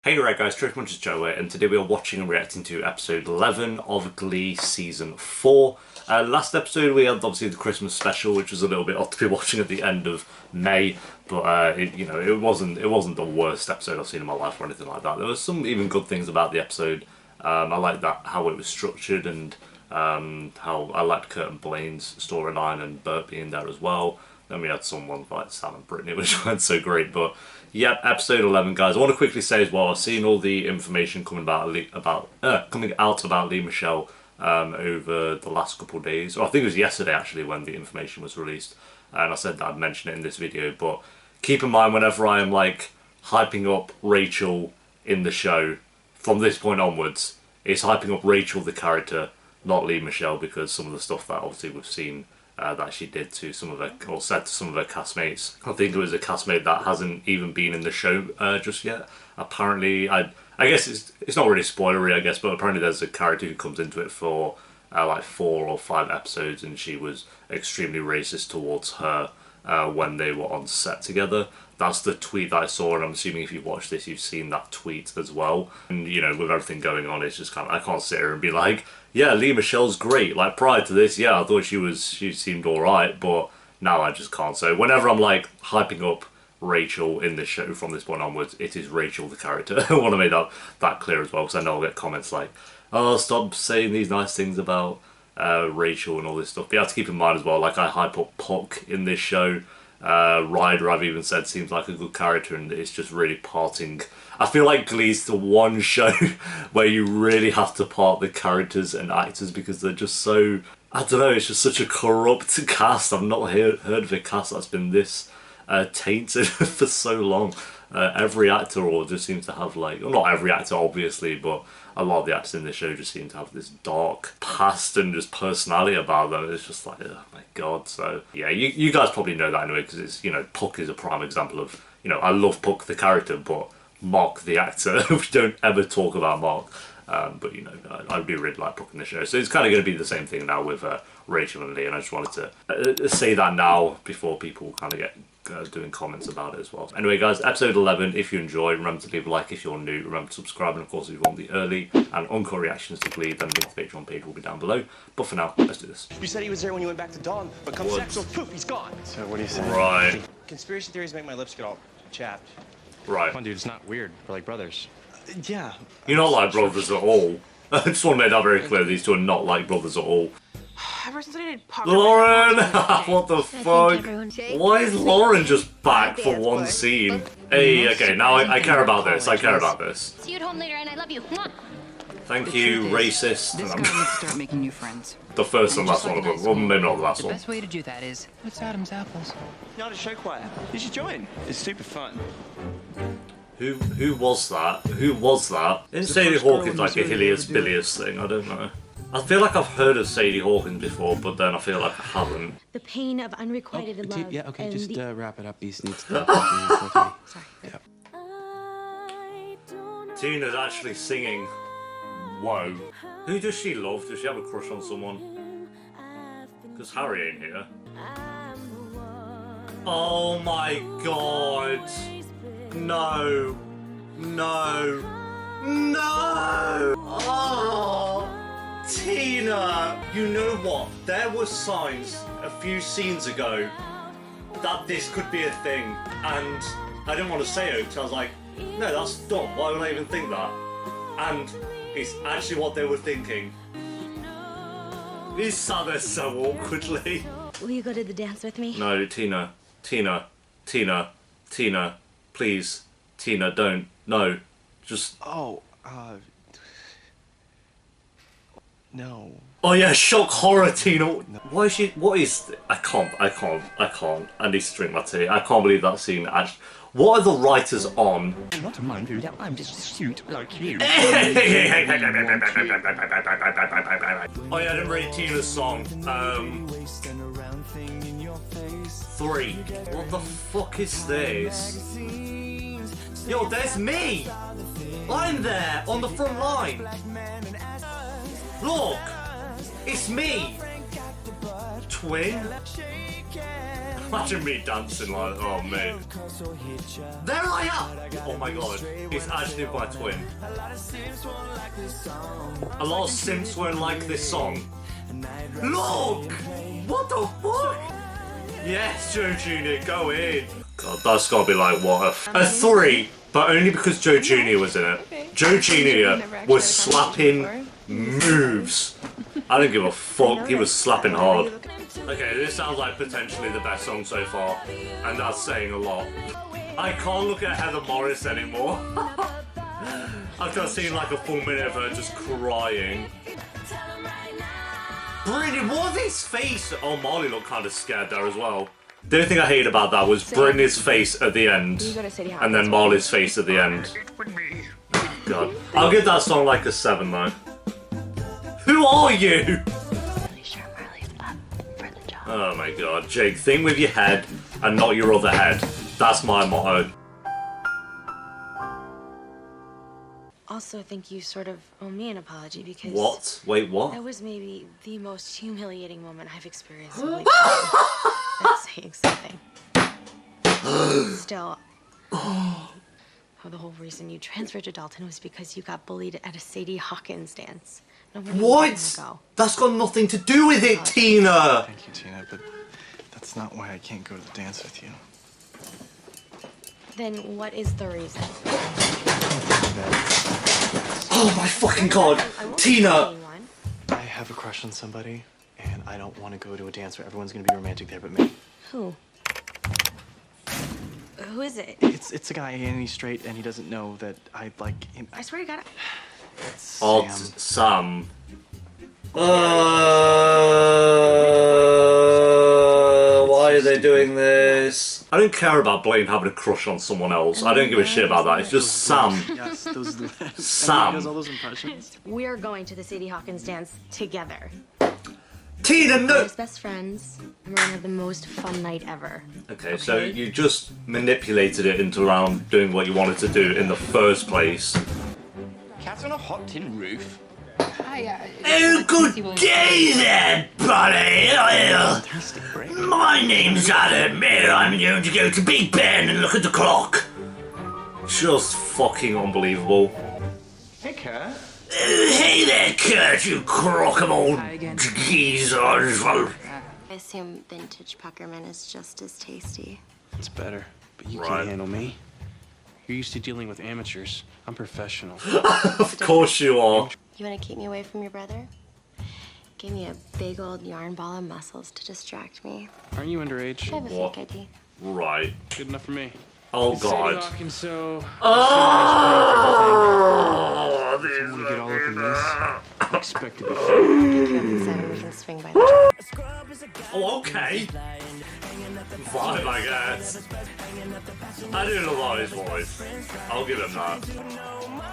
Hey right guys, Trish Munch's Joe here, and today we are watching and reacting to episode 11 of Glee Season 4. Last episode we had obviously the Christmas special, which was a little bit odd to be watching at the end of May, but it wasn't the worst episode I've seen in my life or anything like that. There was some even good things about the episode. I liked that, how it was structured, and how I liked Kurt and Blaine's storyline and Bert being there as well. Then we had someone like Sam and Brittany, which weren't so great, but yeah, episode 11, guys. I want to quickly say as well, I've seen all the information coming out about Lee Michelle over the last couple of days. Or I think it was yesterday actually when the information was released, and I said that I'd mention it in this video. But keep in mind, whenever I am like hyping up Rachel in the show, from this point onwards, it's hyping up Rachel the character, not Lee Michelle, because some of the stuff that obviously we've seen that she did to some of her, or said to some of her castmates. I think it was a castmate that hasn't even been in the show just yet. Apparently, I guess it's not really spoilery, I guess, but apparently there's a character who comes into it for like 4 or 5 episodes, and she was extremely racist towards her when they were on set together. That's the tweet that I saw, and I'm assuming if you've watched this, you've seen that tweet as well. And you know, with everything going on, it's just kind of, I can't sit here and be like, yeah, Lee Michelle's great. Like prior to this, yeah, I thought she seemed alright, but now I just can't. So whenever I'm like hyping up Rachel in this show from this point onwards, it is Rachel the character. I want to make that clear as well, because I know I'll get comments like, oh, stop saying these nice things about Rachel and all this stuff. But you have to keep in mind as well, like I hype up Puck in this show. Ryder, I've even said, seems like a good character, and it's just really parting. I feel like Glee's the one show where you really have to part the characters and actors, because they're just so, I don't know, it's just such a corrupt cast. I've not heard of a cast that's been this tainted for so long. Every actor or just seems to have like, well, not every actor obviously, but a lot of the actors in the show just seem to have this dark past and just personality about them. It's just like, oh my god. So yeah, you guys probably know that anyway, because it's, you know, Puck is a prime example of, you know, I love Puck the character, but Mark the actor, we don't ever talk about Mark. But you know, I do really like Puck in the show, so it's kind of going to be the same thing now with Rachel and Lee, and I just wanted to say that now before people kind of get doing comments about it as well. Anyway guys, episode 11, if you enjoy, remember to leave a like. If you're new, remember to subscribe, and of course if you want the early and uncut reactions to Glee, then the link to the Patreon page will be down below. But for now, let's do this. You said he was there when you went back to Dawn, but come sexual, poof, he's gone. So what do you say? Right. Conspiracy theories make my lips get all chapped. Right. Come on, dude, it's not weird. We're like brothers. Yeah. You're not like brothers at all. I just want to make that very clear, these two are not like brothers at all. Ever since I did poker, Lauren! What the fuck? Why is Lauren just back for one scene? Hey, okay, now I care about this. I care about this. See you at home later, and I love you. Mwah. Thank you, racist. This guy needs to start making new friends. The first and last one of them. Well, maybe not the last The one. best way to do that is, what's Adam's apples? Not a show choir. You should join. It's super fun. Who was that? Who was that? Isn't Sadie Hawkins like a Hilius Bilius thing? I don't know. I feel like I've hered of Sadie Hawkins before, but then I feel like I haven't. The pain of unrequited love. Yeah, okay, and just the... wrap it up. These need to Sorry. Yep. Tina's actually singing. Whoa. Who does she love? Does she have a crush on someone? Because Harry ain't here. Oh my god. No. No. No! Oh, Tina! You know what? There were signs a few scenes ago that this could be a thing, and I didn't want to say it because I was like, no, that's dumb. Why would I even think that? And it's actually what they were thinking. He sat there so awkwardly. Will you go to the dance with me? No, Tina. Tina. Tina. Tina. Please. Tina, don't. No. Just... Oh, no. Oh yeah, shock horror, Tina. Why is she... What is... I can't. I need to drink my tea. I can't believe that scene actually... What are the writers on? Not to mind you, I'm just a suit like you. Oh yeah, I didn't rate Tina's song. 3. What the fuck is this? Yo, there's me! I'm there, on the front line! Look! It's me! Twin? Imagine me dancing like, oh mate. There I am! Oh my god, it's actually my twin. A lot of simps won't like this song. Look! What the fuck? Yes, Joe Jr., go in. God, that's gotta be like, what a 3, but only because Joe Jr. was in it. Joe Jr. was slapping moves. I don't give a fuck, he was slapping hard. Okay, this sounds like potentially the best song so far, and that's saying a lot. I can't look at Heather Morris anymore. I've just seen like a full minute of her just crying. Brilliant, what was his face? Oh, Marley looked kind of scared there as well. The only thing I hated about that was Brittany's face at the end, and then Marley's face at the end. God. I'll give that song like a 7 though. Who are you? Oh my god, Jake, think with your head and not your other head. That's my motto. Also, I think you sort of owe me an apology because... What? Wait, what? That was maybe the most humiliating moment I've experienced in Glee. That's saying something. Still... the whole reason you transferred to Dalton was because you got bullied at a Sadie Hawkins dance. What? That's got nothing to do with it, Tina! Thank you, Tina, but that's not why I can't go to the dance with you. Then what is the reason? Oh my fucking god! Tina! I have a crush on somebody, and I don't want to go to a dance where everyone's going to be romantic there but me. Who? Who is it? It's a guy, and he's straight, and he doesn't know that I like him. I swear to God. It's Oh, Sam. Sam. Why are they doing this? I don't care about Blaine having a crush on someone else. I don't give a shit about that. It's just Sam. Yes, those are the Sam. He does all those impressions. We're going to the Sadie Hawkins dance together. Tina, no! We're best friends, and we're gonna have the most fun night ever. Okay, so you just manipulated it into around doing what you wanted to do in the first place. Cat's on a hot tin roof. Oh, good day there, buddy! My name's Adam, and I'm going to go to Big Ben and look at the clock. Just fucking unbelievable. Hey, Cat. Hey there, Kurt, you crock of old geezer. I assume vintage Puckerman is just as tasty. It's better, but you Right. can't handle me. You're used to dealing with amateurs. I'm professional. Of course you are. You want to keep me away from your brother? Give me a big old yarn ball of muscles to distract me. Aren't you underage? I have a What? fake ID. Right. Good enough for me. Oh Sadie god. Hawkins, so Oh, I want to get all up in this. I expect to be I'll pick you up at 7. We can swing by the Oh, okay. Fine, I guess. I do love all his voice. I'll give him that.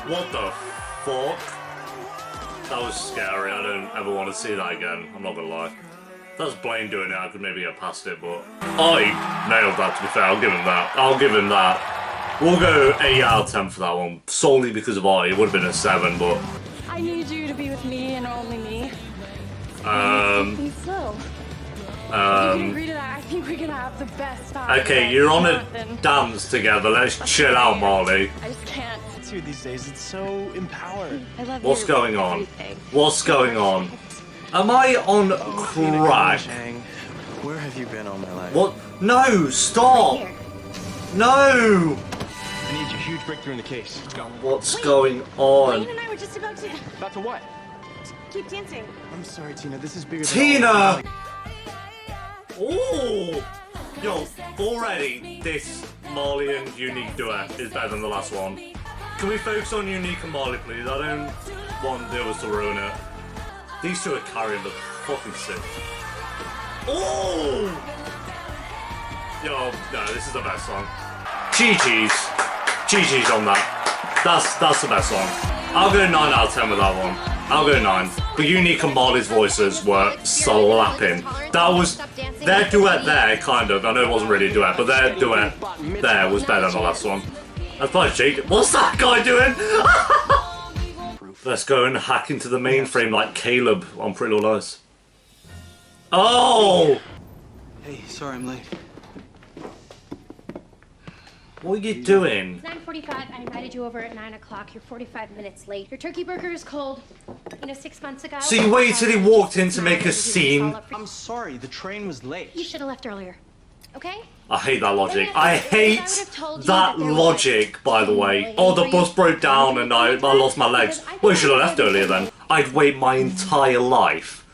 What the fuck? That was scary. I don't ever want to see that again. I'm not gonna lie. If that's Blaine doing it, I could maybe get past it, but I nailed that, to be fair. I'll give him that. I'll give him that. We'll go 8 out of 10 for that one, solely because of I. It would have been a 7, but... I need you to be with me and only me. Um... So, if you can agree to that, I think we're gonna have the best time. Okay, you're on a dance together. Let's chill out, Marley. I just can't. Dude, these days it's so empowered. I love What's your going on? everything. What's going on? Am I on crack? Chang, where have you been all my life? What? No, stop! Here. No! I need a huge breakthrough in the case. Let's go. What's going on? Blaine and I were just about to About to what? keep dancing. I'm sorry, Tina. This is bigger Tina! than Ooh! Yo, already this Marley and Unique duet is better than the last one. Can we focus on Unique and Marley, please? I don't want the others to ruin it. These two are carrying the fucking sick. Ooh! Yo, no, this is the best song. GG's. GG's on that. That's the best song. I'll go 9 out of 10 with that one. I'll go 9. But Unique and Marley's voices were slapping. That was their duet there, kind of. I know it wasn't really a duet, but their duet there was better than the last one. That's probably Jake. What's that guy doing? Let's go and hack into the mainframe like Caleb on Pretty Little Lies. Oh! Hey, sorry I'm late. What are you doing? 9:45. I invited you over at 9 o'clock. You're 45 minutes late. Your turkey burger is cold. 6 months ago. So you waited till he walked in to make a scene? I'm sorry, the train was late. You should have left earlier. Okay? I hate that logic. I hate that logic, by the way. Oh, the bus broke down and I lost my legs. Well, you should have left earlier then. I'd wait my entire life.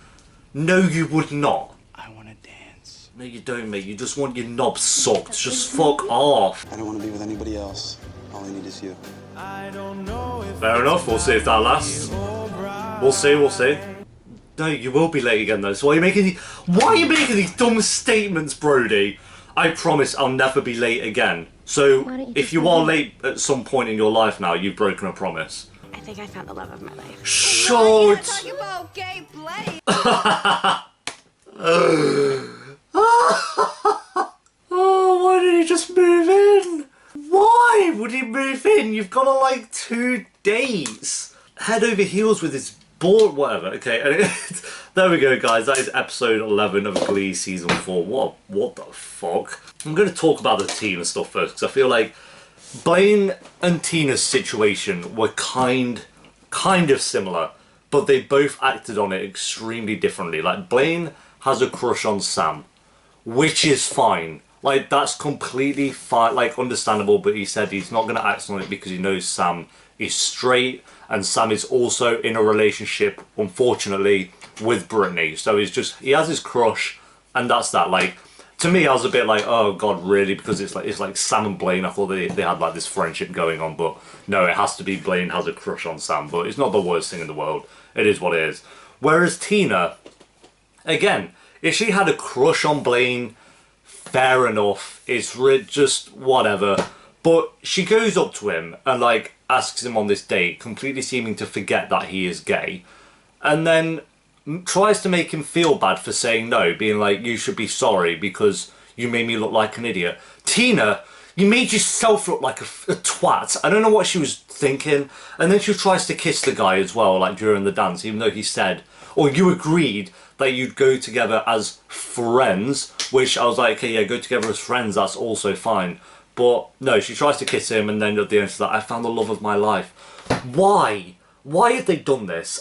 No, you would not. I want to dance. No, you don't, mate. You just want your knob sucked. Just fuck off. I don't want to be with anybody else. All I need is you. Fair enough. We'll see if that lasts. We'll see. We'll see. No, you will be late again though. So why are you making these dumb statements, Brody? I promise I'll never be late again. So if you are late at some point in your life now, you've broken a promise. I think I found the love of my life. Short. about gay play. Oh, why did he just move in? Why would he move in? You've got like 2 dates. Head over heels with his board, whatever. Okay, and there we go, guys. That is episode 11 of Glee season 4. What the fuck? I'm going to talk about the Tina stuff first because I feel like Blaine and Tina's situation were kind of similar, but they both acted on it extremely differently. Like, Blaine has a crush on Sam, which is fine. Like, that's completely fine, like, understandable, but he said he's not going to act on it because he knows Sam is straight, and Sam is also in a relationship, unfortunately, with Brittany. So he has his crush, and that's that. Like, to me, I was a bit like, oh god, really? Because it's like Sam and Blaine. I thought they had like this friendship going on, but no, it has to be Blaine has a crush on Sam. But it's not the worst thing in the world. It is what it is. Whereas Tina, again, if she had a crush on Blaine, fair enough. It's just whatever. But she goes up to him and like asks him on this date, completely seeming to forget that he is gay, and then tries to make him feel bad for saying no, being like, you should be sorry because you made me look like an idiot. Tina, you made yourself look like a twat. I don't know what she was thinking. And then she tries to kiss the guy as well, like during the dance, even though he said, or you agreed that you'd go together as friends, which I was like, okay, yeah, go together as friends, that's also fine. But no, she tries to kiss him and then at the end she's like, I found the love of my life. Why? Why have they done this?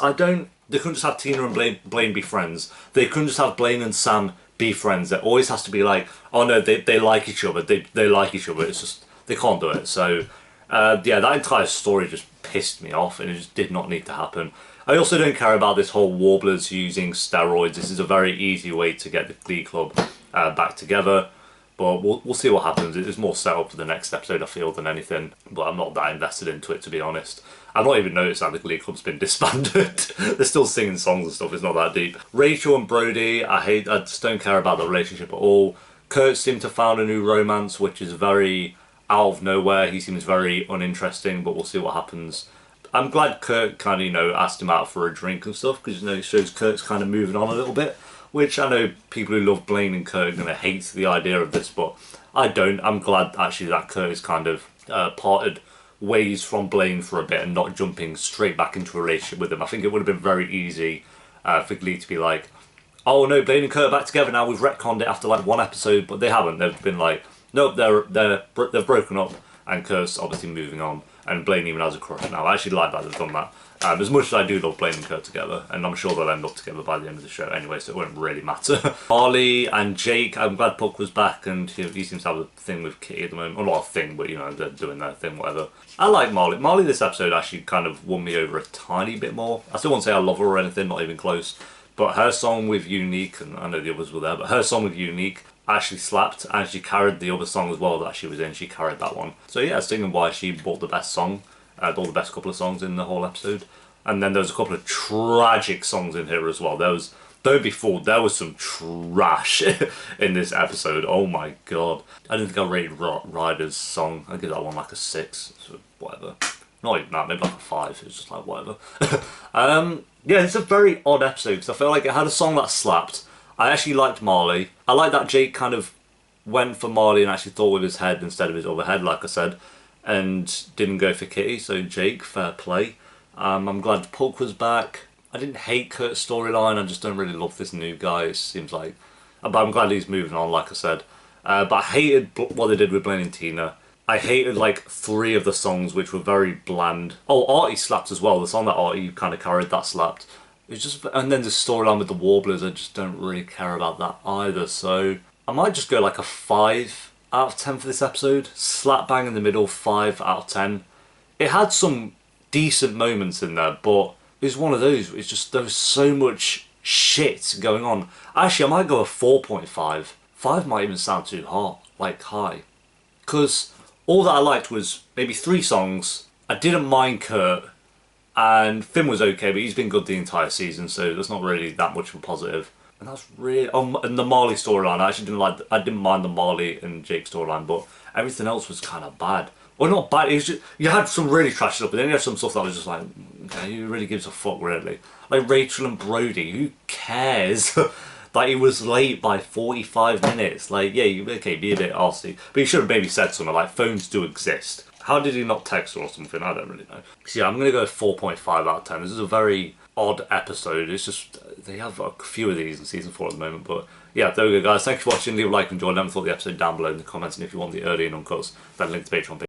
They couldn't just have Tina and Blaine be friends. They couldn't just have Blaine and Sam be friends. It always has to be like, oh no, they like each other. They like each other. It's just, they can't do it. So, yeah, that entire story just pissed me off and it just did not need to happen. I also don't care about this whole Warblers using steroids. This is a very easy way to get the Glee Club back together. But we'll see what happens. It's more set up for the next episode, I feel, than anything. But I'm not that invested into it, to be honest. I've not even noticed that the Glee Club's been disbanded. They're still singing songs and stuff. It's not that deep. Rachel and Brody, I just don't care about the relationship at all. Kurt seemed to found a new romance, which is very out of nowhere. He seems very uninteresting, but we'll see what happens. I'm glad Kurt kind of, asked him out for a drink and stuff, because, it shows Kurt's kind of moving on a little bit. Which I know people who love Blaine and Kurt are going to hate the idea of this, but I don't. I'm glad actually that Kurt has kind of parted ways from Blaine for a bit and not jumping straight back into a relationship with him. I think it would have been very easy for Glee to be like, oh no, Blaine and Kurt are back together now, we've retconned it after like 1 episode, but they haven't. They've been like, nope, they've broken up, and Kurt's obviously moving on, and Blaine even has a crush now. I actually like that they've done that. As much as I do love Blaine and Kurt together, and I'm sure they'll end up together by the end of the show anyway, so it won't really matter. Marley and Jake, I'm glad Puck was back, and he seems to have a thing with Kitty at the moment. Well, not a thing, but they're doing their thing, whatever. I like Marley. Marley this episode actually kind of won me over a tiny bit more. I still won't say I love her or anything, not even close. But her song with Unique, and I know the others were there, but her song with Unique actually slapped, and she carried the other song as well that she was in. She carried that one. So yeah, singing why she bought the best song, all the best couple of songs in the whole episode. And then there was a couple of tragic songs in here as well. Don't be fooled, there was some trash in this episode. Oh my god. I didn't think I rated Ryder's song. I'd give that one like a 6, so whatever. Not even that, maybe like a 5. It was just like whatever. Yeah, it's a very odd episode because I felt like it had a song that slapped. I actually liked Marley. I like that Jake kind of went for Marley and actually thought with his head instead of his other head, like I said, and didn't go for Kitty. So Jake, fair play. I'm glad Puck was back. I didn't hate Kurt's storyline, I just don't really love this new guy, it seems like. But I'm glad he's moving on, like I said. But I hated what they did with Blaine and Tina. I hated like 3 of the songs, which were very bland. Oh, Artie slapped as well. The song that Artie kind of carried, that slapped. It was just, and then the storyline with the Warblers, I just don't really care about that either. So I might just go like a 5 out of 10 for this episode. Slap bang in the middle, 5 out of 10. It had some decent moments in there, but it was one of those. It's just there was so much shit going on. Actually, I might go a 4.5. 5 might even sound too high, because all that I liked was maybe 3 songs. I didn't mind Kurt, and Finn was okay, but he's been good the entire season, so that's not really that much of a positive. And that's really and the Marley storyline. I didn't mind the Marley and Jake storyline, but everything else was kind of bad. Well, not bad. It was just, you had some really trash stuff, but then you had some stuff that was just like, okay, who really gives a fuck, really? Like Rachel and Brody, who cares? Like, he was late by 45 minutes. Like, yeah, okay, be a bit arsey. But he should have maybe said something like, phones do exist. How did he not text her or something? I don't really know. So yeah, I'm going to go 4.5 out of 10. This is a very odd episode. It's just, they have a few of these in season 4 at the moment. But yeah, there we go, guys. Thank you for watching. Leave a like and join. Let me thought the episode down below in the comments. And if you want the early and uncuts, then link to Patreon.